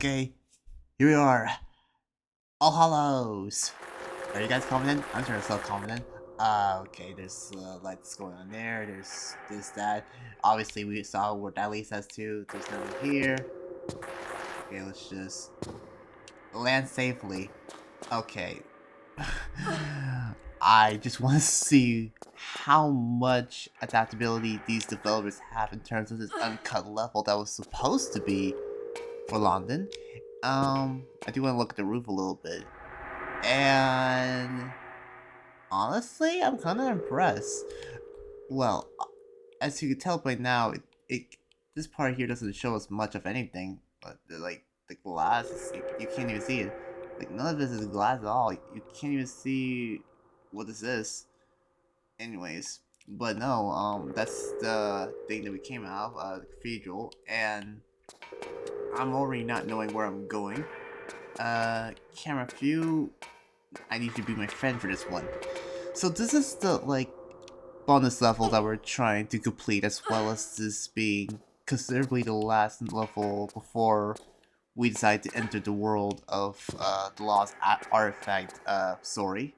Okay, here we are. All Hallows. Are you guys confident? I'm sure so confident. Okay, there's lights going on there. There's this, that. Obviously, we saw where that leads us to. There's nothing here. Okay, let's just land safely. Okay. I just want to see how much adaptability these developers have in terms of this uncut level that was supposed to be for London. I do want to look at the roof a little bit. And honestly, I'm kind of impressed. Well, as you can tell by now, this part here doesn't show us much of anything. But like the glass, you can't even see it. Like none of this is glass at all. You can't even see what this is. Anyways, but no, that's the thing that we came out of, the cathedral, and I'm already not knowing where I'm going. Camera view, I need to be my friend for this one. So this is the, like, bonus level that we're trying to complete, as well as this being considerably the last level before we decide to enter the world of the lost artifact, story.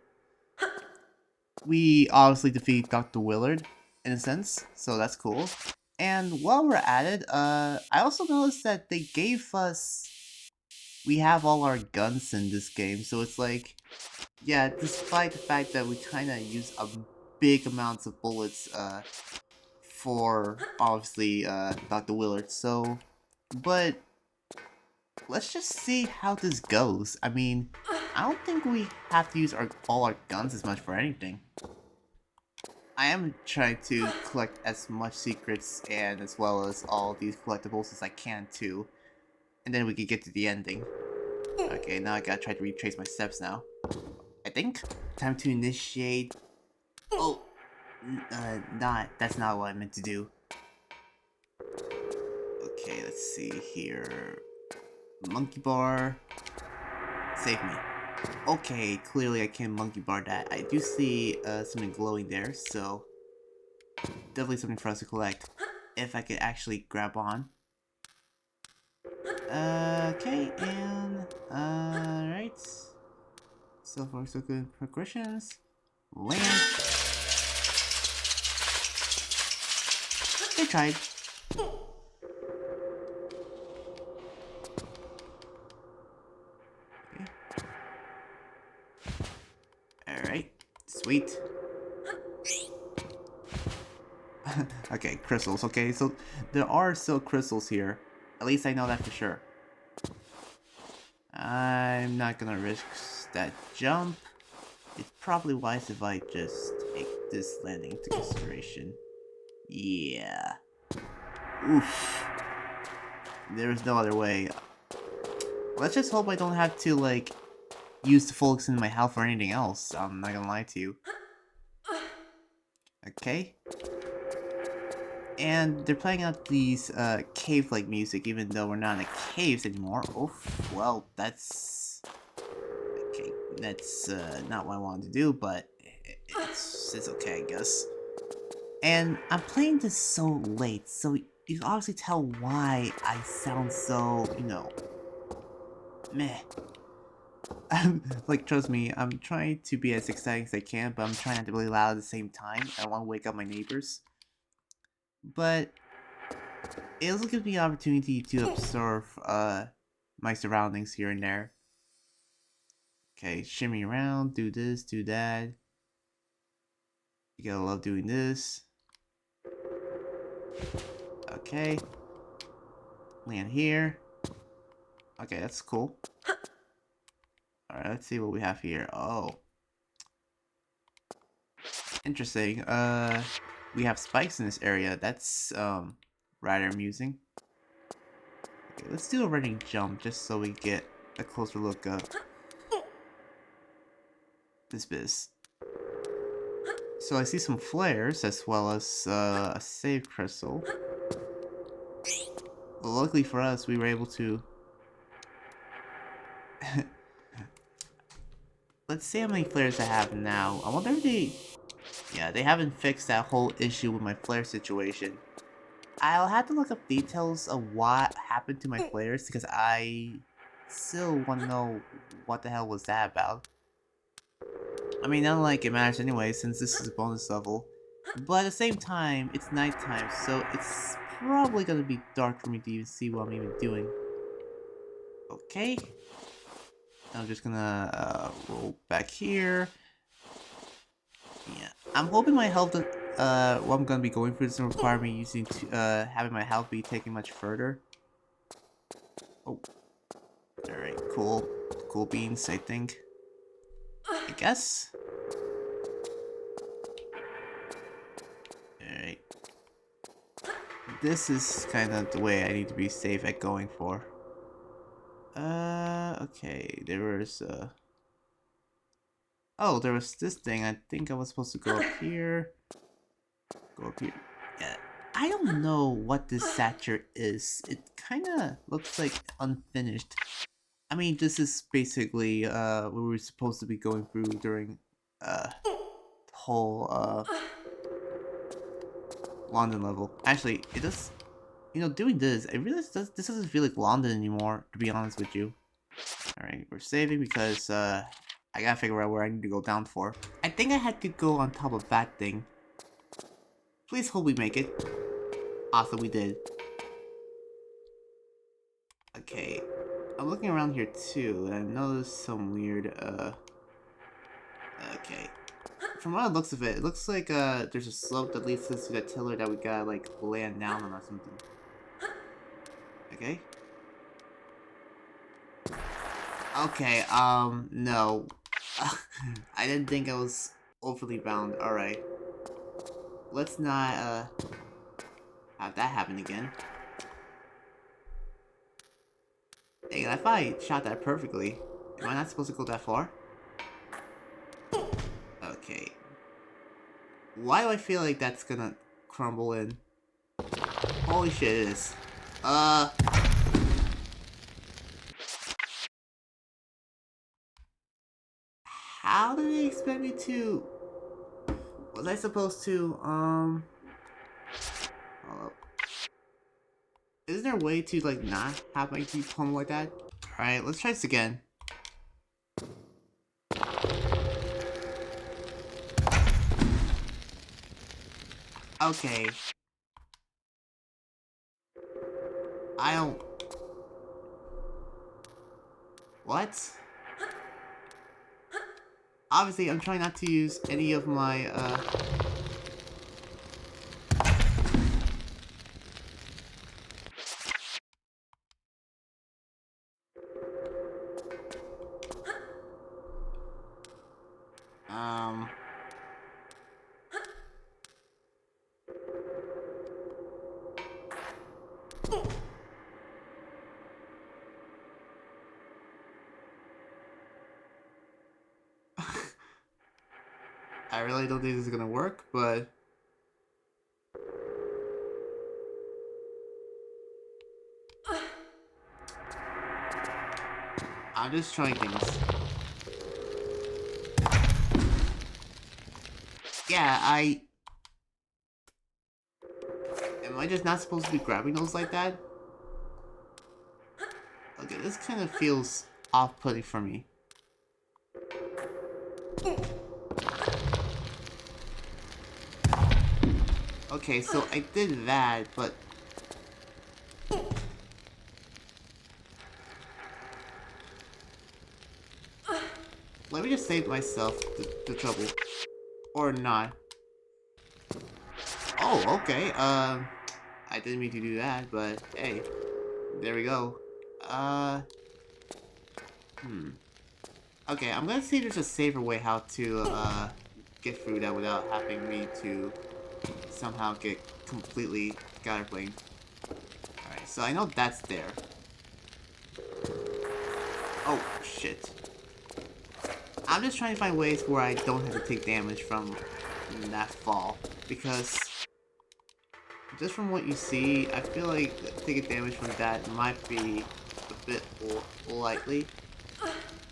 We obviously defeat Dr. Willard, in a sense, so that's cool. And while we're at it, I also noticed that they gave us... We have all our guns in this game, so it's like... Yeah, despite the fact that we kind of use a big amounts of bullets for, obviously, Dr. Willard, so... But let's just see how this goes. I mean, I don't think we have to use all our guns as much for anything. I am trying to collect as much secrets and as well as all these collectibles as I can too. And then we can get to the ending. Okay, now I gotta try to retrace my steps now. I think. Time to initiate... Oh! That's not what I meant to do. Okay, let's see here. Monkey bar. Save me. Okay, clearly I can monkey bar that. I do see something glowing there, so... Definitely something for us to collect. If I could actually grab on. Okay, and... Alright. So far so good. Progressions. Land. They tried. Okay. Alright. Sweet. Okay, crystals. Okay, so there are still crystals here. At least I know that for sure. I'm not gonna risk that jump. It's probably wise if I just take this landing into consideration. Yeah. Oof. There's no other way. Let's just hope I don't have to, like, use the full extent of my health or anything else. I'm not gonna lie to you. Okay. And they're playing out these cave-like music, even though we're not in the caves anymore. Oof. Well, that's... Okay, that's not what I wanted to do, but it's okay, I guess. And I'm playing this so late, so you can obviously tell why I sound so, you know, meh. Like, trust me, I'm trying to be as exciting as I can, but I'm trying not to be really loud at the same time. I don't want to wake up my neighbors. But it also gives me an opportunity to observe my surroundings here and there. Okay, shimmy around, do this, do that. You gotta love doing this. Okay. Land here. Okay, that's cool. Alright, let's see what we have here. Oh. Interesting. We have spikes in this area. That's, rather amusing. Okay, let's do a running jump just so we get a closer look at this biz. So I see some flares as well as a save crystal. But luckily for us, we were able to... Let's see how many flares I have now. I wonder if they... Yeah, they haven't fixed that whole issue with my flare situation. I'll have to look up details of what happened to my flares because I still want to know what the hell was that about. I mean, not like it matters anyway, since this is a bonus level. But at the same time, it's nighttime, so it's probably gonna be dark for me to even see what I'm even doing. Okay. I'm just gonna roll back here. Yeah, I'm hoping my health, what I'm gonna be going through doesn't require me using, having my health be taken much further. Oh, alright, cool. Cool beans, I think. I guess. Alright. This is kind of the way I need to be safe at going for. Okay, there was, oh, there was this thing. I think I was supposed to go up here. Go up here. Yeah. I don't know what this satchel is. It kind of looks like unfinished. I mean, this is basically what we were supposed to be going through during the whole London level. Actually, it does. You know, doing this, I realize this doesn't feel like London anymore. To be honest with you. All right, we're saving because I gotta figure out where I need to go down for. I think I had to go on top of that thing. Please hope we make it. Awesome, we did. Okay, I'm looking around here too, and I noticed some weird, okay. From what it looks of it, it looks like, there's a slope that leads us to that tiller that we gotta, like, land down on or something. Okay. Okay, no. I didn't think I was overly bound. Alright. Let's not, have that happen again. Dang, I thought I shot that perfectly. Am I not supposed to go that far? Okay. Why do I feel like that's gonna crumble in? Holy shit, it is. How did they expect me to... Was I supposed to, hold up. Isn't there a way to, like, not have my keep home like that? Alright, let's try this again. Okay. I don't... What? Obviously, I'm trying not to use any of my, I really don't think this is gonna work, but... I'm just trying things. Yeah, am I just not supposed to be grabbing those like that? Okay, this kind of feels off-putting for me. Okay, so I did that, but... Let me just save myself the trouble. Or not. Oh, okay, I didn't mean to do that, but hey. There we go. Okay, I'm gonna see if there's a safer way how to, get through that without having me to somehow get completely scatterbrained. Alright, so I know that's there. Oh, shit. I'm just trying to find ways where I don't have to take damage from that fall. Because, just from what you see, I feel like taking damage from that might be a bit likely.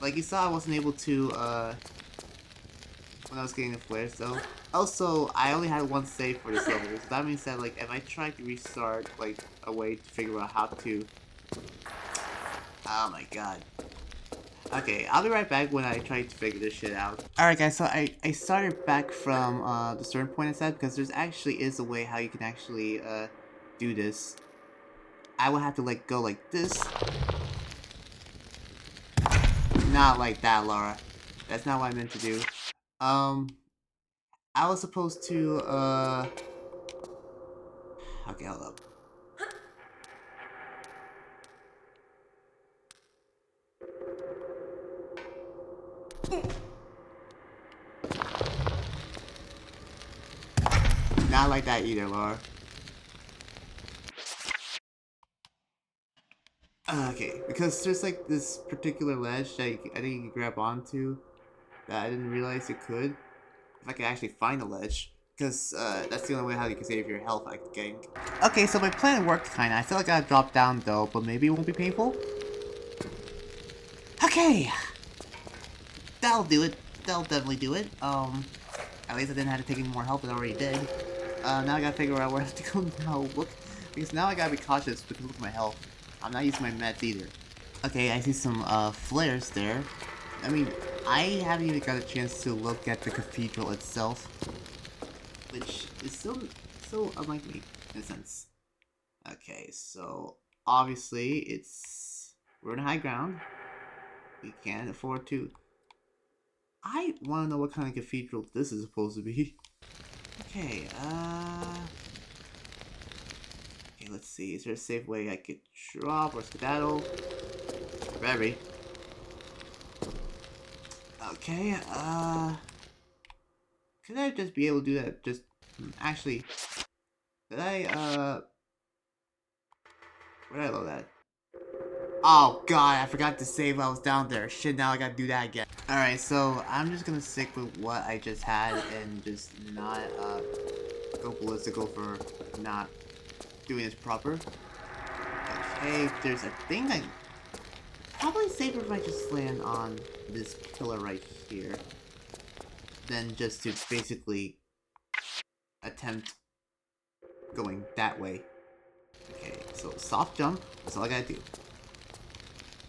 Like you saw, I wasn't able to, when I was getting the flares though. Also, I only had one save for this level, so that means that, like, if I try to restart, like, a way to figure out how to, Oh my god. Okay, I'll be right back when I try to figure this shit out. Alright guys, so I started back from the certain point I said, because there's actually is a way how you can actually do this. I would have to like go like this. Not like that, Laura. That's not what I meant to do. I was supposed to okay, hold up. Not like that either, Laura. Okay, because there's like this particular ledge that I think you can grab onto that I didn't realize you could. If I could actually find the ledge. Because that's the only way how you can save your health, I think. Okay, so my plan worked kinda. I feel like I dropped down though, but maybe it won't be painful. Okay! That'll do it. That'll definitely do it. At least I didn't have to take any more help than I already did. Now I gotta figure out where I have to go now. Look, because now I gotta be cautious because look at my health. I'm not using my meds either. Okay, I see some flares there. I mean, I haven't even got a chance to look at the cathedral itself, which is so unlike me in a sense. Okay, so obviously we're in high ground. We can't afford to. I want to know what kind of cathedral this is supposed to be. Okay, okay, let's see. Is there a safe way I could drop or skedaddle? Very. Okay, could I just be able to do that? Just, actually, did I, where did I load that? Oh god, I forgot to save while I was down there. Shit, now I gotta do that again. Alright, so I'm just gonna stick with what I just had and just not, go ballistical for not doing this proper. Okay, there's a thing I... Probably safer if I just land on this pillar right here than just to basically attempt going that way. Okay, so soft jump, that's all I gotta do.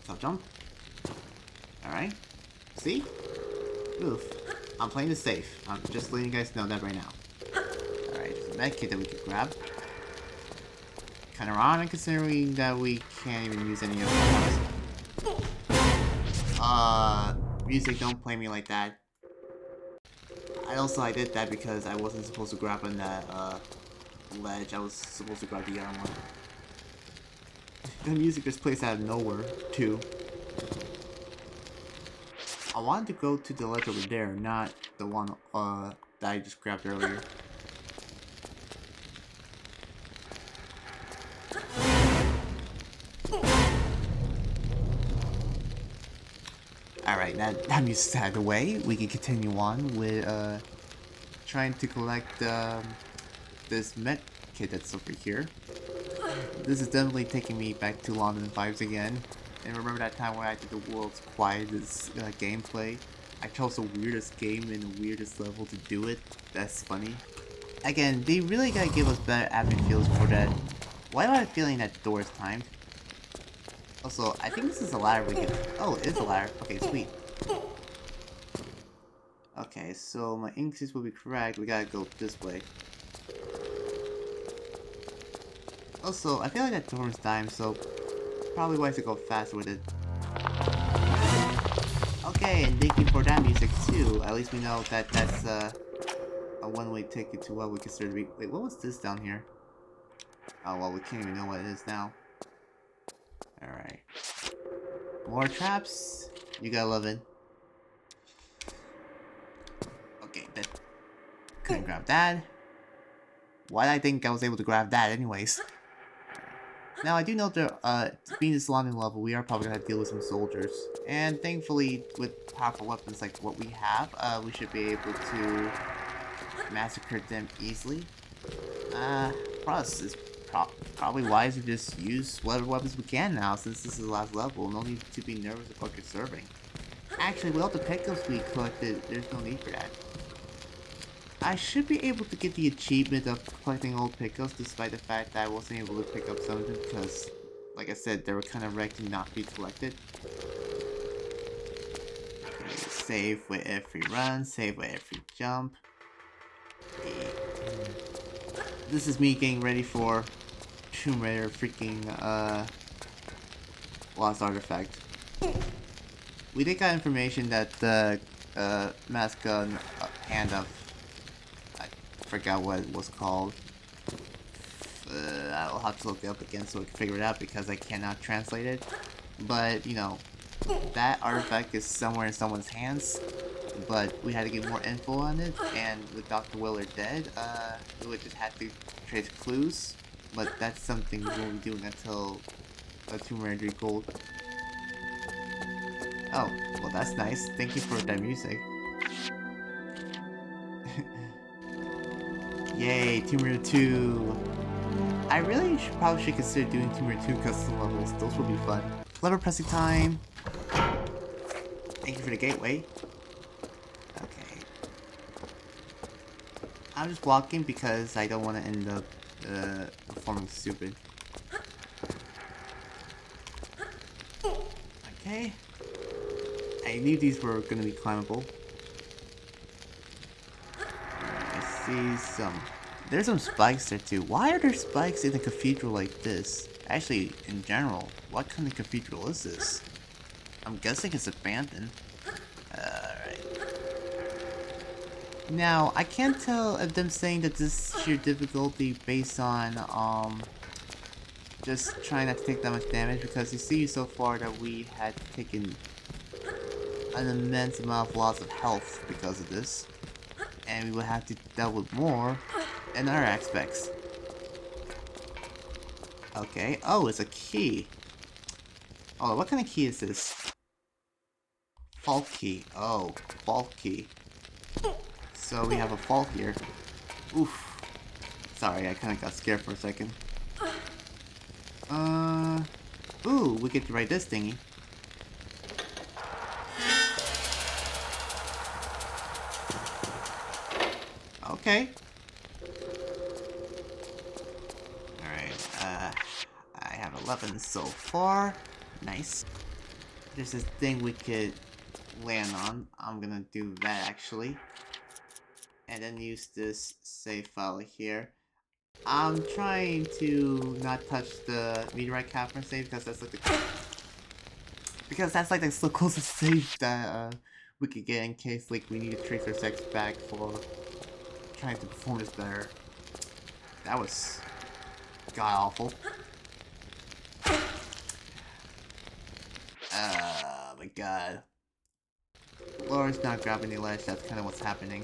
Soft jump. Alright. See? Oof. I'm playing this safe. I'm just letting you guys know that right now. Alright, there's a med kit that we could grab. Kinda ironic considering that we can't even use any of those. Music, don't play me like that. I did that because I wasn't supposed to grab on that, ledge. I was supposed to grab the other one. The music just plays out of nowhere, too. I wanted to go to the ledge over there, not the one, that I just grabbed earlier. Alright, that music's out of the way. We can continue on with, trying to collect, this med kit that's over here. This is definitely taking me back to London vibes again. And remember that time when I did the world's quietest gameplay? I chose the weirdest game and the weirdest level to do it. That's funny. Again, they really gotta give us better admin feels for that. Why am I feeling that door is timed? Also, I think this is a ladder we can... Oh, it is a ladder. Okay, sweet. Okay, so my instincts will be correct. We gotta go this way. Also, I feel like that door is timed, so probably wise to go faster with it. Okay, and thank you for that music too. At least we know that that's a one-way ticket to what we consider to be... Wait, what was this down here? Oh, well, we can't even know what it is now. Alright. More traps. You gotta love it. Okay, that... Couldn't grab that. Why did I think I was able to grab that anyways? Now, I do know that, being this London level, we are probably gonna have to deal with some soldiers. And thankfully, with powerful weapons like what we have, we should be able to massacre them easily. Plus, it's probably wise to just use whatever weapons we can now, since this is the last level. No need to be nervous about conserving. Actually, with all the pickups we collected, there's no need for that. I should be able to get the achievement of collecting old pickups, despite the fact that I wasn't able to pick up some of them because, like I said, they were kind of wrecked and not be collected. Okay, save with every run, save with every jump. Okay. This is me getting ready for Tomb Raider freaking Lost Artifact. We did get information that the mask gun hand of, I forgot what it was called. I'll have to look it up again so I can figure it out because I cannot translate it. But, you know, that artifact is somewhere in someone's hands. But we had to get more info on it, and with Dr. Willard dead, we would just have to trace clues. But that's something we won't be doing until Tomb Raider Gold. Oh, well that's nice. Thank you for that music. Yay, Tomb Raider 2! I really probably should consider doing Tomb Raider 2 custom levels. Those will be fun. Lever pressing time! Thank you for the gateway. Okay. I'm just walking because I don't want to end up performing stupid. Okay. I knew these were going to be climbable. I see some... There's some spikes there too. Why are there spikes in a cathedral like this? Actually, in general, what kind of cathedral is this? I'm guessing it's abandoned. Alright. Now, I can't tell if them saying that this is sheer difficulty based on, just trying not to take that much damage, because you see so far that we had taken an immense amount of loss of health because of this. And we will have to deal with more in other aspects. Okay, oh, it's a key. Oh, what kind of key is this? Fault key. Oh, fault key. So we have a fault here. Oof. Sorry, I kind of got scared for a second. Ooh, we get to ride this thingy. Okay. Alright, I have 11 so far. Nice. There's this thing we could land on. I'm gonna do that actually. And then use this save file here. I'm trying to not touch the meteorite capture save because that's like the closest save that we could get in case like we need to trace our sex back for trying to perform this better. That was god awful. Oh my god. Laura's not grabbing the ledge, that's kind of what's happening.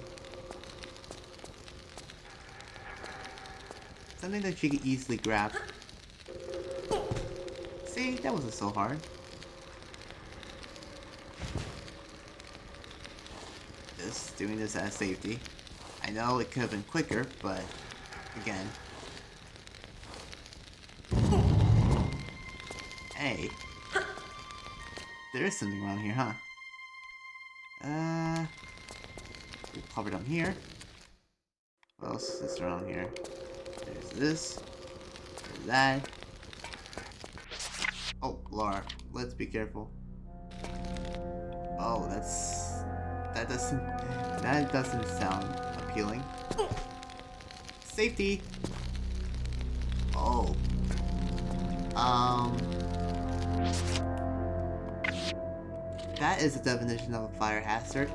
Something that she could easily grab. See, that wasn't so hard. Just doing this as safety. I know it could have been quicker, but again. Hey. There is something around here, huh? We covered on here. What else is around here? There's this. There's that. Oh, Laura, let's be careful. Oh, that doesn't sound appealing. Safety. Oh. That is the definition of a fire hazard.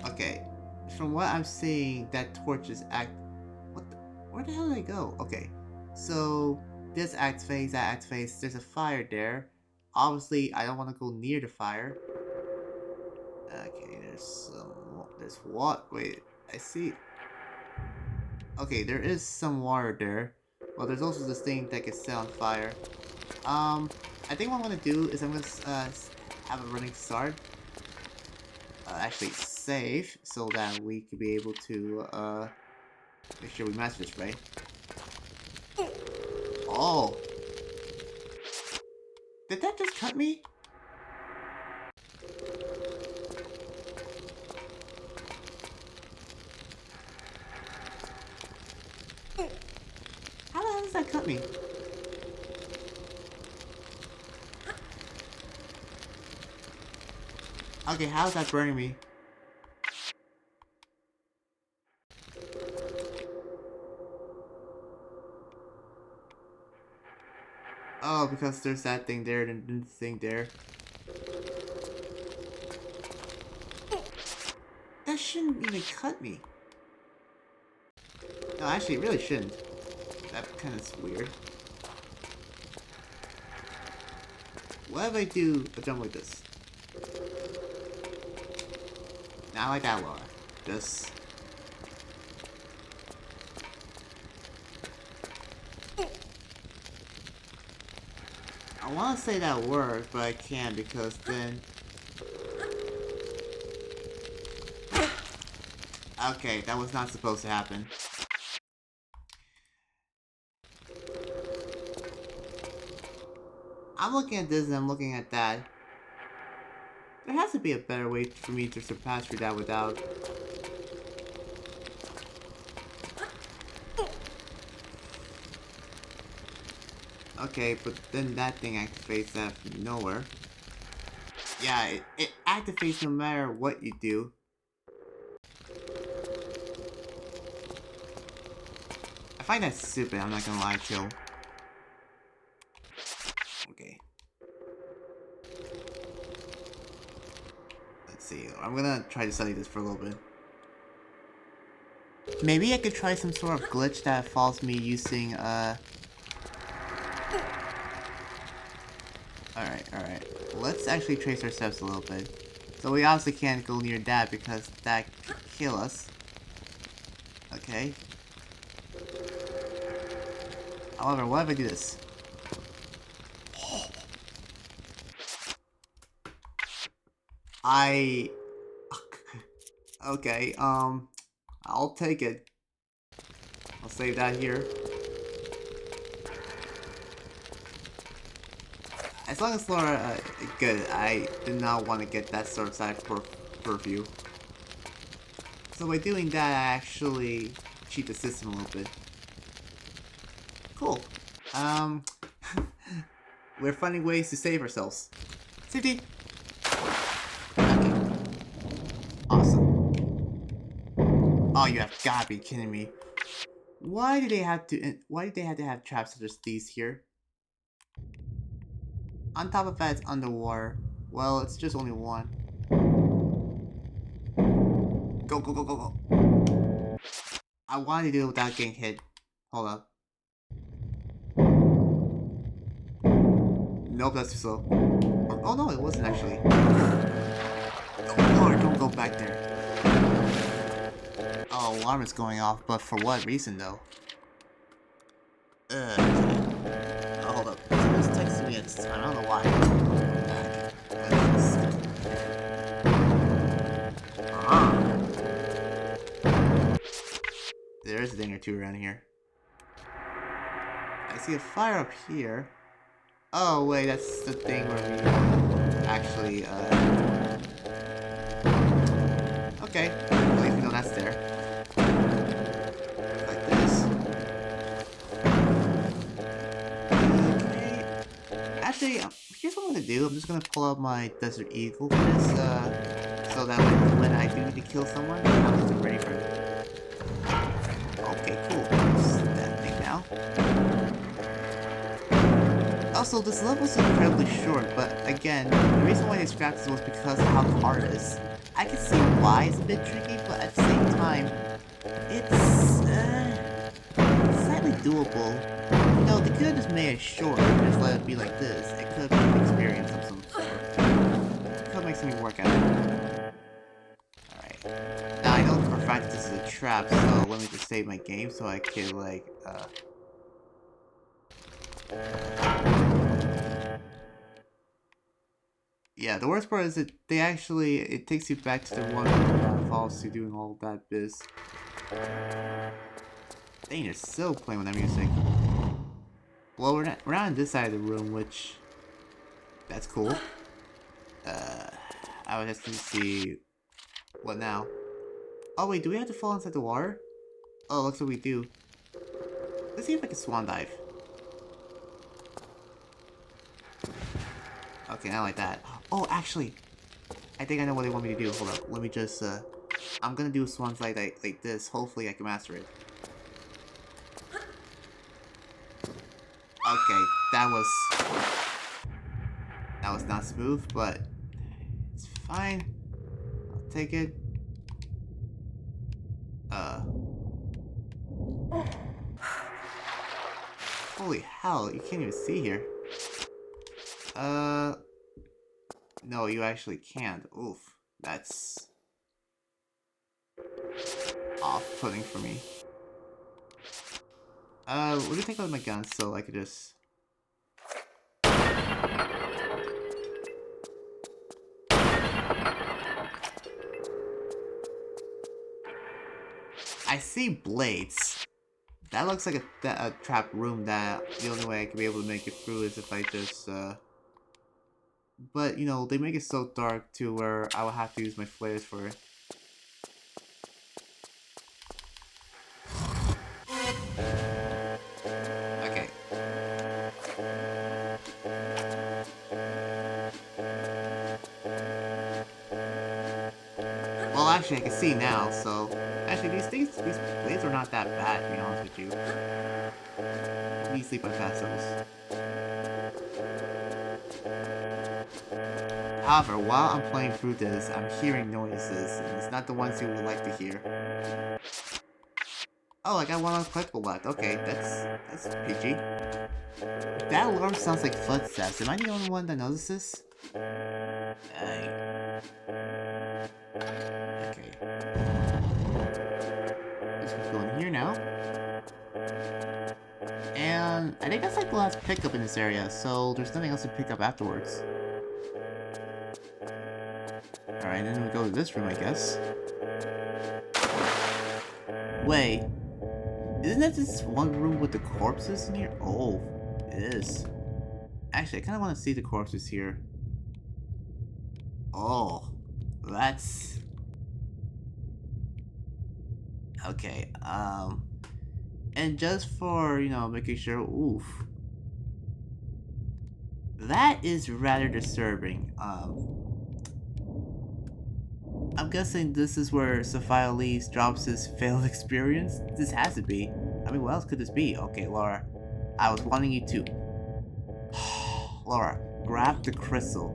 Okay. From what I'm seeing, that torch is where the hell did I go? Okay. So, this activates, that activates. There's a fire there. Obviously, I don't want to go near the fire. Okay, there's water. Wait, I see. Okay, there is some water there. Well, there's also this thing that gets set on fire. I think what I'm gonna do is I'm gonna have a running start. Actually save so that we could be able to make sure we master this, right? Oh, did that just cut me? How Okay, how's that burning me? Oh, because there's that thing there and the thing there. That shouldn't even cut me. No, actually, it really shouldn't. That kind of weird. What if I do a jump like this? Not like that, Laura. Just... I want to say that word, but I can't because then... Okay, that was not supposed to happen. I'm looking at this and I'm looking at that. There has to be a better way for me to surpass through that without... Okay, but then that thing activates out of nowhere. Yeah, it activates no matter what you do. I find that stupid, I'm not gonna lie to you. Okay. Let's see, I'm gonna try to study this for a little bit. Maybe I could try some sort of glitch that follows me using, Alright. Let's actually trace our steps a little bit. So we obviously can't go near that because that could kill us. Okay. However, what if I do this? Okay, I'll take it. I'll save that here. As long as Laura, good, I did not want to get that sort of side purview. So by doing that, I actually cheat the system a little bit. Cool. We're finding ways to save ourselves. Safety! Okay. Awesome. Oh, you have gotta be kidding me. Why did they have to have traps such as these here? On top of that, it's underwater. Well, it's just only one. Go, go, go, go, go. I wanted to do it without getting hit. Hold up. Nope, that's too slow. Oh no, it wasn't actually. Oh Lord, don't go back there. Oh, alarm is going off, but for what reason though? Oh, hold up. Someone's texting me at this time, I don't know why. There's a thing or two around here. I see a fire up here. Oh wait, that's the thing where we actually, okay, at least we know that's there. Like this. Okay. Actually, here's what I'm gonna do. I'm just gonna pull out my Desert Eagle for this, so that when I do need to kill someone, I'm just ready for it. Okay, cool. That thing now. Also, this level's incredibly short, but again, the reason why they scrapped this was because of how hard it is. I can see why it's a bit tricky, but at the same time, it's slightly doable. You know, they could have just made it short and just let it be like this. It could have been an experience of some sort. It could make something work out. Alright. Now I know for a fact that this is a trap, so let me just save my game so I can, like, yeah, the worst part is that it takes you back to the one that falls to doing all that biz. Dang, you're still playing with that music. Well, we're not on this side of the room, which, that's cool. I would have to see, what now? Oh wait, do we have to fall inside the water? Oh, looks like we do. Let's see if I can swan dive. Okay, not like that. Oh, actually, I think I know what they want me to do. Hold up. Let me just, I'm gonna do swans like this. Hopefully I can master it. Okay, that was not smooth, but it's fine. I'll take it. Holy hell, you can't even see here. No, you actually can't. Oof, that's off-putting for me. Let me take out my gun so I could just... I see blades. That looks like a trap room that the only way I could be able to make it through is if I just, But, you know, they make it so dark to where I will have to use my flares for it. Okay. Well, actually, I can see now, so... Actually, these blades are not that bad, to be honest with you. Let me sleep on fast those. However, while I'm playing through this, I'm hearing noises, and it's not the ones you would like to hear. Oh, I got one uncollectible left. Okay, that's PG. That alarm sounds like footsteps. Am I the only one that notices? Okay. Let's just go in here now. And I think that's like the last pickup in this area, so there's nothing else to pick up afterwards. Alright, then we go to this room, I guess. Wait. Isn't that this one room with the corpses in here? Oh, it is. Actually, I kind of want to see the corpses here. Oh, that's... Okay, and just for, you know, making sure, oof. That is rather disturbing. I'm guessing this is where Sophia Lee drops his failed experience? This has to be. I mean, what else could this be? Okay, Laura, I was wanting you to... Laura, grab the crystal.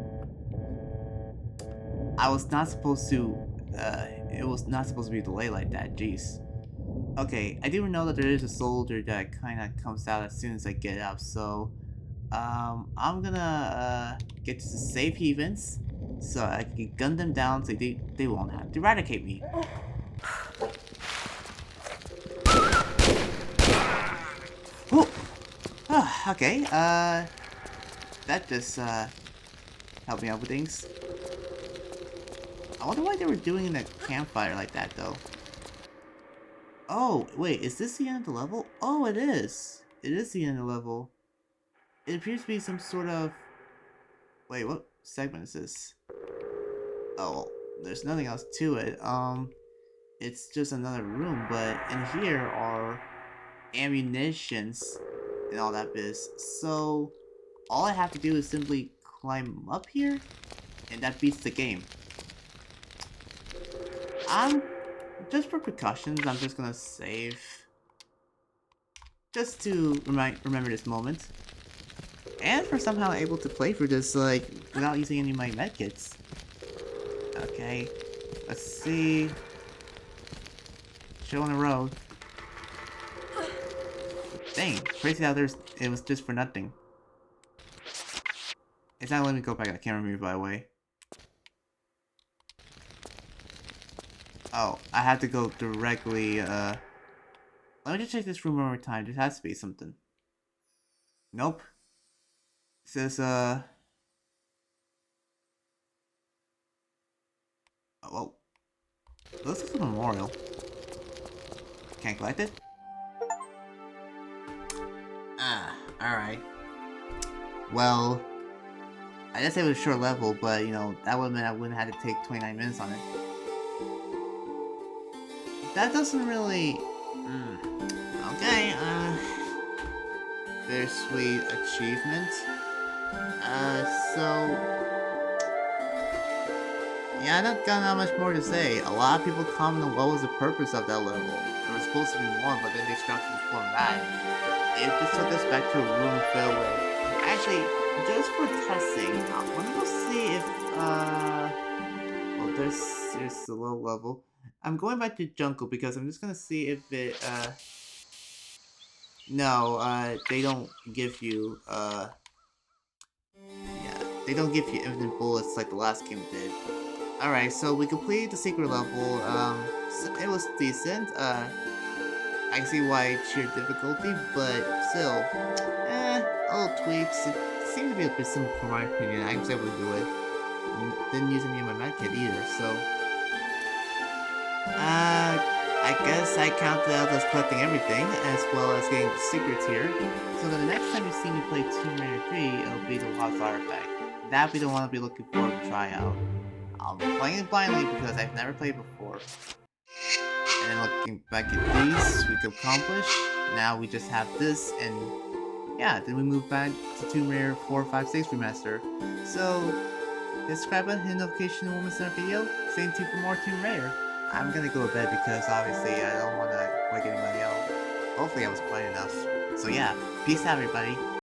I was not supposed to... it was not supposed to be delayed like that, jeez. Okay, I do know that there is a soldier that kinda comes out as soon as I get up, so... I'm gonna, get to the safe havens, so I can gun them down so they won't have to eradicate me. Oh! Okay, that just, helped me out with things. I wonder why they were doing in a campfire like that, though. Oh, wait, is this the end of the level? Oh, it is! It is the end of the level. It appears to be some sort of... Wait, what segment is this? Oh, there's nothing else to it. It's just another room, but in here are ammunitions and all that biz. So, all I have to do is simply climb up here, and that beats the game. Just for precautions, I'm just gonna save. Just to remember this moment. And for somehow able to play through this, like, without using any of my medkits. Okay, let's see. Show on the road. Dang, crazy how it was just for nothing. It's not letting me go back to the camera move, by the way. Oh, I had to go directly, let me just check this room one more time. There has to be something. Nope. It says, oh, well. This is a memorial. Can't collect it? Ah, alright. Well, I guess it was a short level, but, you know, that would mean I wouldn't have to take 29 minutes on it. That doesn't really... Okay, bittersweet achievement. So... Yeah, I don't got that much more to say. A lot of people comment on what was the purpose of that level. There was supposed to be more, but then they scrapped this one back. It just took us back to a room filled with... Actually, just for testing, I want to go see if, well, there's the low level. I'm going back to Jungle because I'm just gonna see if it, no, they don't give you, yeah, they don't give you infinite bullets like the last game did. Alright, so we completed the secret level, it was decent, I can see why it's sheer difficulty, but still, little tweaks, it seemed to be a bit simple for my opinion, I was able to do it. Didn't use any of my medkit either, so... I guess I count that as collecting everything, as well as getting the secrets here. So the next time you see me play Tomb Raider 3, it'll be the Lost Artifact. That we don't want to be looking forward to try out. I'll be playing it blindly because I've never played before. And then looking back at these, we could accomplish. Now we just have this, and yeah, then we move back to Tomb Raider 4, 5, 6 Remaster. So, subscribe button, hit notification when we start a video. Stay tuned for more Tomb Raider. I'm gonna go to bed because obviously I don't want to wake anybody up. Hopefully I was quiet enough. So yeah, peace out everybody.